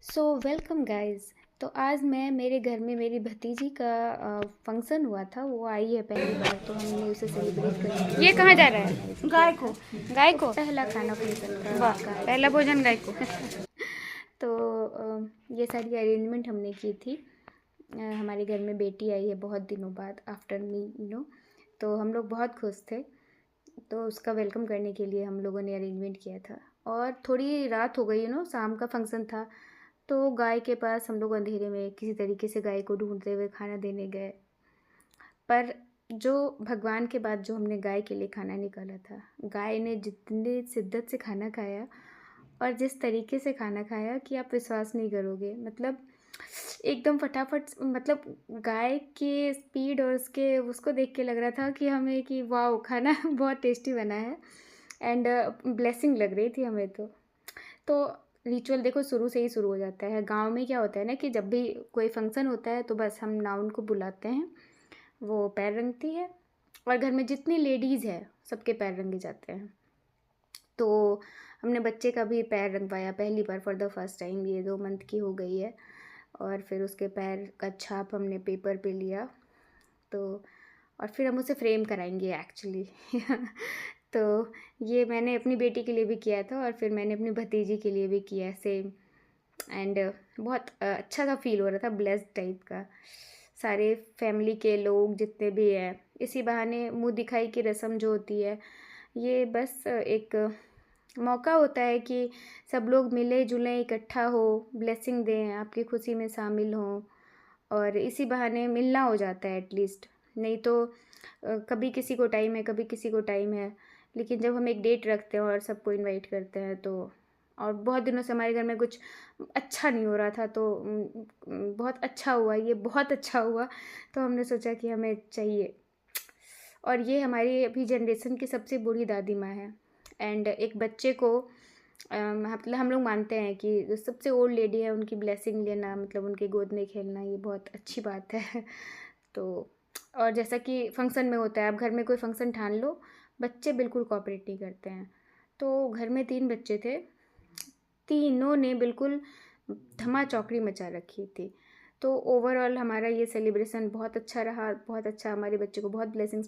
So welcome guys. तो आज मैं मेरे घर में मेरी भतीजी का फंक्शन हुआ था। वो आई है पहली बार, तो हमने उसे सेलिब्रेट करने के लिए ये कहाँ जा रहा ऑर्गेनाइज है? किया गाय को। था। गाय तो को। पहला खाना फंक्शन का वाह, गाय पहला को। भोजन गाय को। तो ये सारी अरेंजमेंट हमने की थी। हमारे घर में बेटी आई है बहुत दिनों बाद, आफ्टर मी तो हम लोग बहुत खुश थे। तो उसका वेलकम करने के लिए हम लोगों ने अरेंजमेंट किया था। और थोड़ी रात हो गई, शाम का फंक्शन था। तो गाय के पास हम लोग अंधेरे में किसी तरीके से गाय को ढूंढते हुए खाना देने गए। पर जो भगवान के बाद जो हमने गाय के लिए खाना निकाला था, गाय ने जितने शिद्दत से खाना खाया और जिस तरीके से खाना खाया कि आप विश्वास नहीं करोगे। मतलब एकदम फटाफट, मतलब गाय की स्पीड और उसको देख के लग रहा था कि हमें कि वाह, खाना बहुत टेस्टी बना है। एंड ब्लेसिंग लग रही थी हमें। तो रिचुअल देखो शुरू से ही शुरू हो जाता है। गांव में क्या होता है ना कि जब भी कोई फंक्शन होता है तो बस हम नाउन को बुलाते हैं, वो पैर रंगती है और घर में जितनी लेडीज़ है सबके पैर रंगे जाते हैं। तो हमने बच्चे का भी पैर रंगवाया पहली बार, फॉर द फर्स्ट टाइम। ये 2 मंथ की हो गई है। और फिर उसके पैर का छाप हमने पेपर पे लिया। तो और फिर हम उसे फ्रेम कराएंगे एक्चुअली। तो ये मैंने अपनी बेटी के लिए भी किया था और फिर मैंने अपनी भतीजी के लिए भी किया सेम। एंड बहुत अच्छा सा फील हो रहा था, ब्लेस्ड टाइप का। सारे फैमिली के लोग जितने भी हैं, इसी बहाने मुंह दिखाई की रस्म जो होती है, ये बस एक मौका होता है कि सब लोग मिले जुलें, इकट्ठा हो, ब्लेसिंग दें, आपकी खुशी में शामिल हों। और इसी बहाने मिलना हो जाता है एटलीस्ट। नहीं तो कभी किसी को टाइम है, कभी किसी को टाइम है। लेकिन जब हम एक डेट रखते हैं और सबको इनवाइट करते हैं तो, और बहुत दिनों से हमारे घर में कुछ अच्छा नहीं हो रहा था, तो बहुत अच्छा हुआ, ये बहुत अच्छा हुआ। तो हमने सोचा कि हमें चाहिए। और ये हमारी अभी जनरेशन की सबसे बूढ़ी दादी माँ है। एंड एक बच्चे को मतलब हम लोग मानते हैं कि जो सबसे ओल्ड लेडी है उनकी ब्लेसिंग लेना, मतलब उनके गोद में खेलना, ये बहुत अच्छी बात है। तो और जैसा कि फंक्शन में होता है, आप घर में कोई फंक्शन ठान लो, बच्चे बिल्कुल कोऑपरेट नहीं करते हैं। तो घर में 3 बच्चे थे, तीनों ने बिल्कुल धमा चौकड़ी मचा रखी थी। तो ओवरऑल हमारा ये सेलिब्रेशन बहुत अच्छा रहा, बहुत अच्छा। हमारे बच्चे को बहुत ब्लेसिंग्स